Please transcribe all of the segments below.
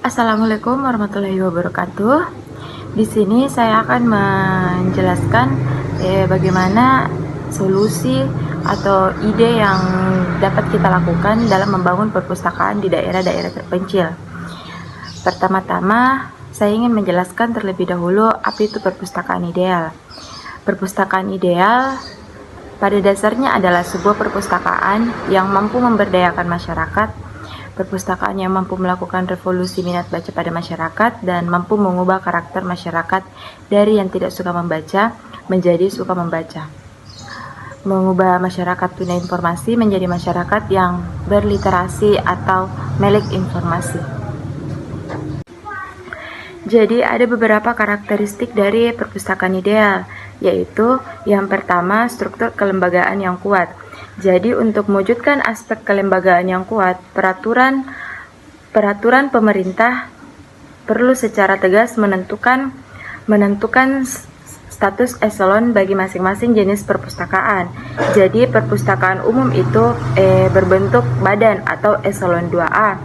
Assalamualaikum warahmatullahi wabarakatuh. Di sini saya akan menjelaskan bagaimana solusi atau ide yang dapat kita lakukan dalam membangun perpustakaan di daerah-daerah terpencil. Pertama-tama, saya ingin menjelaskan terlebih dahulu apa itu perpustakaan ideal. Perpustakaan ideal pada dasarnya adalah sebuah perpustakaan yang mampu memberdayakan masyarakat, perpustakaan yang mampu melakukan revolusi minat baca pada masyarakat dan mampu mengubah karakter masyarakat dari yang tidak suka membaca menjadi suka membaca. Mengubah masyarakat tuna informasi menjadi masyarakat yang berliterasi atau melek informasi. Jadi ada beberapa karakteristik dari perpustakaan ideal, yaitu yang pertama struktur kelembagaan yang kuat. Jadi untuk mewujudkan aspek kelembagaan yang kuat, peraturan pemerintah perlu secara tegas menentukan status eselon bagi masing-masing jenis perpustakaan. Jadi perpustakaan umum itu berbentuk badan atau eselon 2A,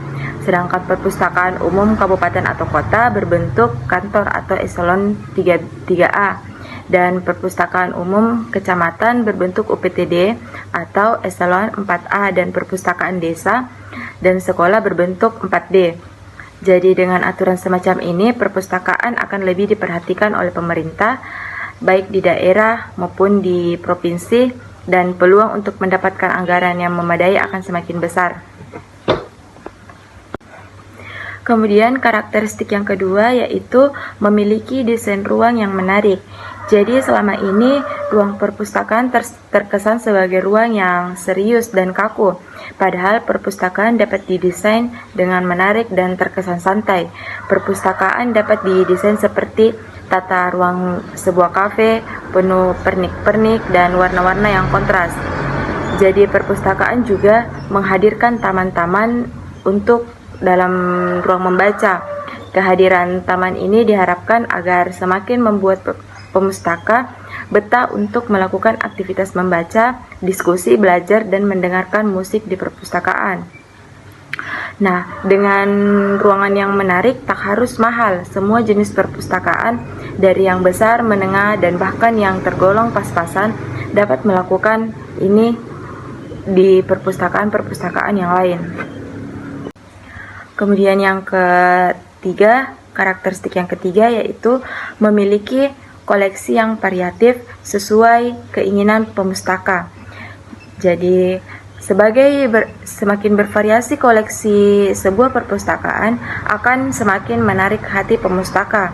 sedangkan perpustakaan umum kabupaten atau kota berbentuk kantor atau eselon 3A. Dan perpustakaan umum kecamatan berbentuk UPTD atau eselon 4A, dan perpustakaan desa dan sekolah berbentuk 4D. Jadi dengan aturan semacam ini, perpustakaan akan lebih diperhatikan oleh pemerintah, baik di daerah maupun di provinsi, dan peluang untuk mendapatkan anggaran yang memadai akan semakin besar. Kemudian karakteristik yang kedua yaitu memiliki desain ruang yang menarik. Jadi selama ini ruang perpustakaan terkesan sebagai ruang yang serius dan kaku. Padahal perpustakaan dapat didesain dengan menarik dan terkesan santai. Perpustakaan dapat didesain seperti tata ruang sebuah kafe penuh pernik-pernik dan warna-warna yang kontras. Jadi perpustakaan juga menghadirkan taman-taman untuk dalam ruang membaca. Kehadiran taman ini diharapkan agar semakin membuat pemustaka betah untuk melakukan aktivitas membaca, diskusi, belajar, dan mendengarkan musik di perpustakaan. Nah, dengan ruangan yang menarik tak harus mahal. Semua jenis perpustakaan dari yang besar, menengah, dan bahkan yang tergolong pas-pasan dapat melakukan ini di perpustakaan-perpustakaan yang lain. Kemudian yang ketiga, karakteristik yang ketiga yaitu memiliki koleksi yang variatif sesuai keinginan pemustaka. Jadi semakin bervariasi koleksi sebuah perpustakaan akan semakin menarik hati pemustaka.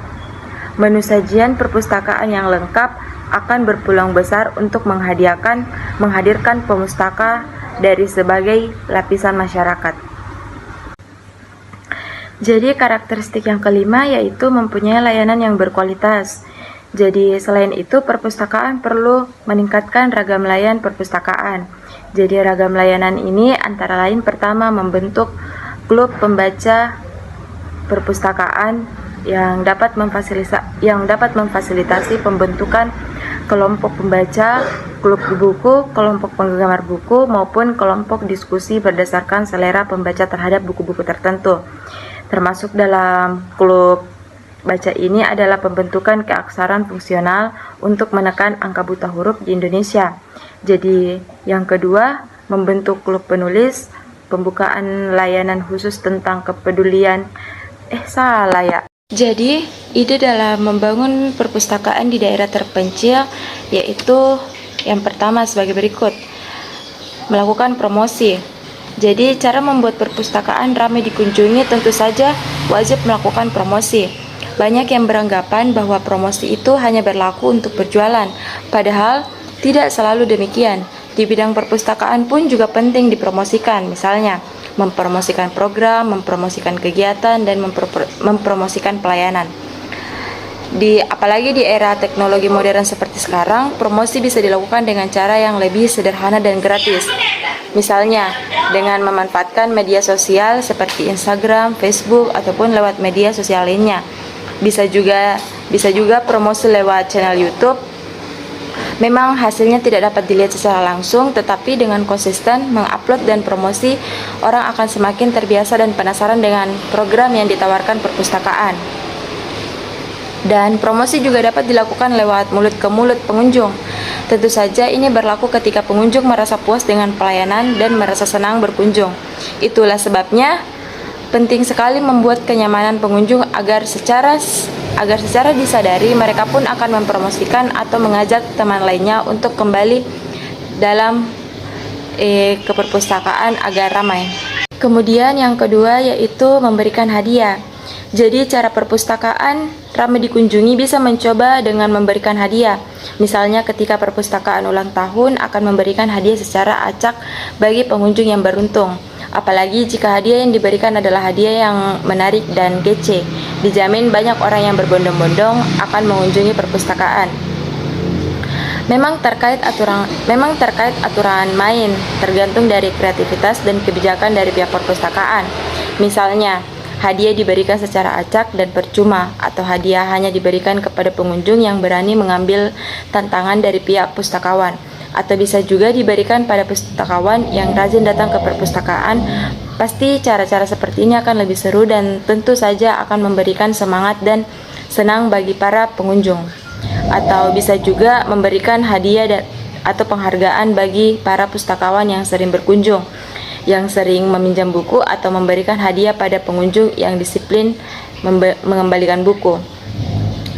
Menu sajian perpustakaan yang lengkap akan berpeluang besar untuk menghadirkan pemustaka dari sebagai lapisan masyarakat. Jadi karakteristik yang kelima yaitu mempunyai layanan yang berkualitas. Jadi selain itu perpustakaan perlu meningkatkan ragam layanan perpustakaan. Jadi ragam layanan ini antara lain pertama membentuk klub pembaca perpustakaan yang dapat memfasilitasi pembentukan kelompok pembaca, klub buku, kelompok penggemar buku maupun kelompok diskusi berdasarkan selera pembaca terhadap buku-buku tertentu. Termasuk dalam klub baca ini adalah pembentukan keaksaraan fungsional untuk menekan angka buta huruf di Indonesia. Jadi yang kedua, membentuk klub penulis, pembukaan layanan khusus tentang kepedulian. Jadi ide dalam membangun perpustakaan di daerah terpencil yaitu yang pertama sebagai berikut. Melakukan promosi. Jadi cara membuat perpustakaan ramai dikunjungi tentu saja wajib melakukan promosi. Banyak yang beranggapan bahwa promosi itu hanya berlaku untuk berjualan, padahal tidak selalu demikian. Di bidang perpustakaan pun juga penting dipromosikan, misalnya mempromosikan program, mempromosikan kegiatan, dan mempromosikan pelayanan. Apalagi di era teknologi modern seperti sekarang, promosi bisa dilakukan dengan cara yang lebih sederhana dan gratis. Misalnya, dengan memanfaatkan media sosial seperti Instagram, Facebook, ataupun lewat media sosial lainnya. Bisa juga promosi lewat channel YouTube, Memang hasilnya tidak dapat dilihat secara langsung, tetapi dengan konsisten mengupload dan promosi, orang akan semakin terbiasa dan penasaran dengan program yang ditawarkan perpustakaan. Dan promosi juga dapat dilakukan lewat mulut ke mulut pengunjung. Tentu saja ini berlaku ketika pengunjung merasa puas dengan pelayanan dan merasa senang berkunjung. Itulah sebabnya penting sekali membuat kenyamanan pengunjung agar secara disadari mereka pun akan mempromosikan atau mengajak teman lainnya untuk kembali dalam ke perpustakaan agar ramai. Kemudian yang kedua yaitu memberikan hadiah. Jadi cara perpustakaan ramai dikunjungi bisa mencoba dengan memberikan hadiah. Misalnya ketika perpustakaan ulang tahun akan memberikan hadiah secara acak bagi pengunjung yang beruntung. Apalagi jika hadiah yang diberikan adalah hadiah yang menarik dan kece. Dijamin banyak orang yang berbondong-bondong akan mengunjungi perpustakaan. Memang terkait aturan main, tergantung dari kreativitas dan kebijakan dari pihak perpustakaan. Misalnya, hadiah diberikan secara acak dan percuma, atau hadiah hanya diberikan kepada pengunjung yang berani mengambil tantangan dari pihak pustakawan, atau bisa juga diberikan pada pustakawan yang rajin datang ke perpustakaan. Pasti cara-cara seperti ini akan lebih seru dan tentu saja akan memberikan semangat dan senang bagi para pengunjung. Atau bisa juga memberikan hadiah atau penghargaan bagi para pustakawan yang sering berkunjung, yang sering meminjam buku, atau memberikan hadiah pada pengunjung yang disiplin mengembalikan buku.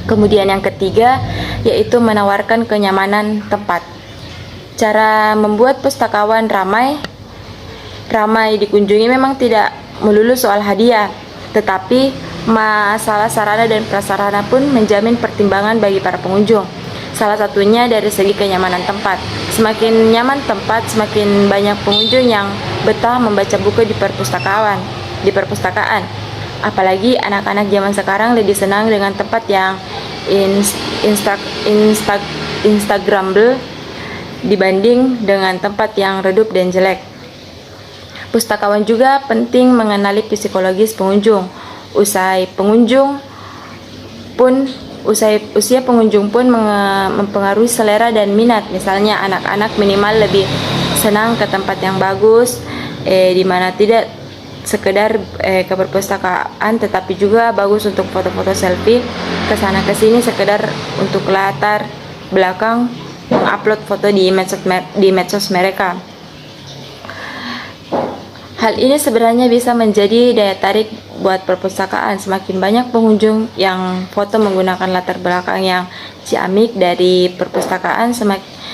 Kemudian yang ketiga yaitu menawarkan kenyamanan tempat. Cara membuat pustakawan ramai dikunjungi memang tidak melulu soal hadiah, tetapi masalah sarana dan prasarana pun menjamin pertimbangan bagi para pengunjung. Salah satunya dari segi kenyamanan tempat. Semakin nyaman tempat, semakin banyak pengunjung yang betah membaca buku di perpustakaan. Apalagi anak-anak zaman sekarang lebih senang dengan tempat yang instagramable dibanding dengan tempat yang redup dan jelek. Pustakawan juga penting mengenali psikologis pengunjung. Usia pengunjung pun mempengaruhi selera dan minat. Misalnya anak-anak minimal lebih senang ke tempat yang bagus, di mana tidak sekedar ke perpustakaan, tetapi juga bagus untuk foto-foto selfie, kesana kesini sekedar untuk latar belakang mengupload foto di medsos mereka. Hal ini sebenarnya bisa menjadi daya tarik buat perpustakaan. Semakin banyak pengunjung yang foto menggunakan latar belakang yang ciamik dari perpustakaan,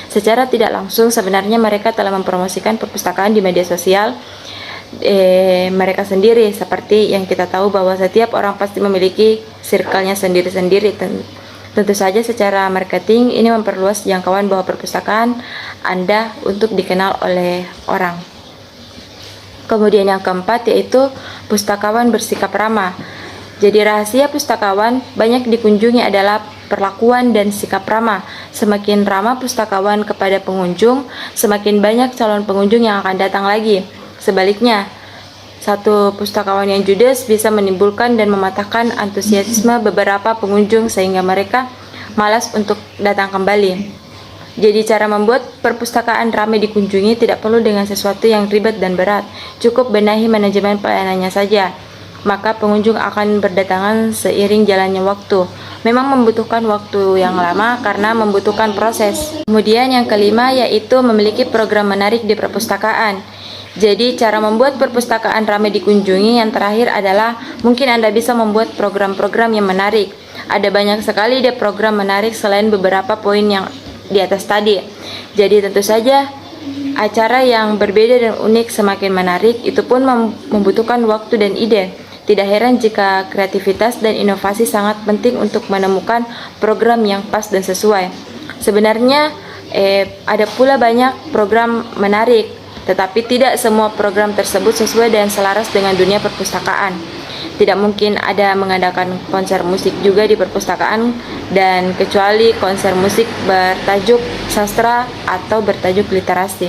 secara tidak langsung sebenarnya mereka telah mempromosikan perpustakaan di media sosial mereka sendiri. Seperti yang kita tahu bahwa setiap orang pasti memiliki circle-nya sendiri-sendiri. Tentu saja secara marketing ini memperluas jangkauan bahwa perpustakaan Anda untuk dikenal oleh orang. Kemudian yang keempat yaitu pustakawan bersikap ramah. Jadi rahasia pustakawan banyak dikunjungi adalah perlakuan dan sikap ramah. Semakin ramah pustakawan kepada pengunjung, semakin banyak calon pengunjung yang akan datang lagi. Sebaliknya, satu pustakawan yang judes bisa menimbulkan dan mematahkan antusiasme beberapa pengunjung sehingga mereka malas untuk datang kembali. Jadi cara membuat perpustakaan ramai dikunjungi tidak perlu dengan sesuatu yang ribet dan berat. Cukup benahi manajemen pelayanannya saja. Maka pengunjung akan berdatangan seiring jalannya waktu. Memang membutuhkan waktu yang lama karena membutuhkan proses. Kemudian yang kelima yaitu memiliki program menarik di perpustakaan. Jadi cara membuat perpustakaan ramai dikunjungi yang terakhir adalah mungkin Anda bisa membuat program-program yang menarik. Ada banyak sekali program menarik selain beberapa poin yang di atas tadi. Jadi tentu saja acara yang berbeda dan unik semakin menarik, itu pun membutuhkan waktu dan ide. Tidak heran jika kreativitas dan inovasi sangat penting untuk menemukan program yang pas dan sesuai. Sebenarnya ada pula banyak program menarik, tetapi tidak semua program tersebut sesuai dan selaras dengan dunia perpustakaan. Tidak mungkin ada mengadakan konser musik juga di perpustakaan, dan kecuali konser musik bertajuk sastra atau bertajuk literasi.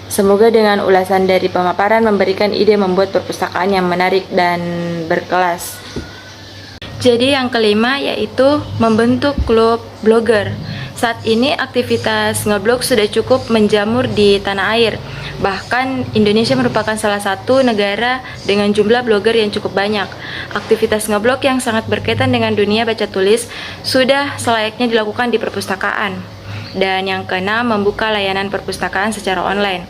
Semoga dengan ulasan dari pemaparan memberikan ide membuat perpustakaan yang menarik dan berkelas. Jadi yang kelima yaitu membentuk klub blogger. Saat ini aktivitas ngeblog sudah cukup menjamur di tanah air. Bahkan Indonesia merupakan salah satu negara dengan jumlah blogger yang cukup banyak. Aktivitas ngeblog yang sangat berkaitan dengan dunia baca tulis sudah selayaknya dilakukan di perpustakaan. Dan yang keenam, membuka layanan perpustakaan secara online.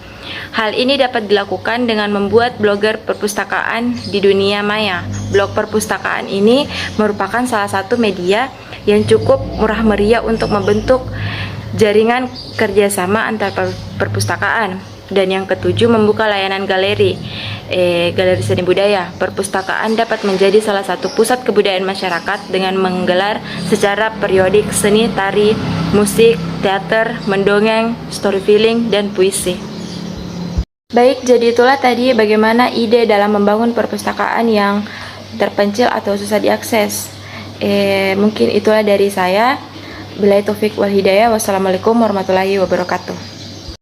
Hal ini dapat dilakukan dengan membuat blogger perpustakaan di dunia maya. Blog perpustakaan ini merupakan salah satu media yang cukup murah meriah untuk membentuk jaringan kerjasama antar perpustakaan. Dan yang ketujuh, membuka layanan galeri seni budaya. Perpustakaan dapat menjadi salah satu pusat kebudayaan masyarakat dengan menggelar secara periodik seni, tari, musik, teater, mendongeng, storytelling, dan puisi. Baik, jadi itulah tadi bagaimana ide dalam membangun perpustakaan yang terpencil atau susah diakses. Mungkin itulah dari saya. Billahi taufik wal hidayah. Wassalamualaikum warahmatullahi wabarakatuh.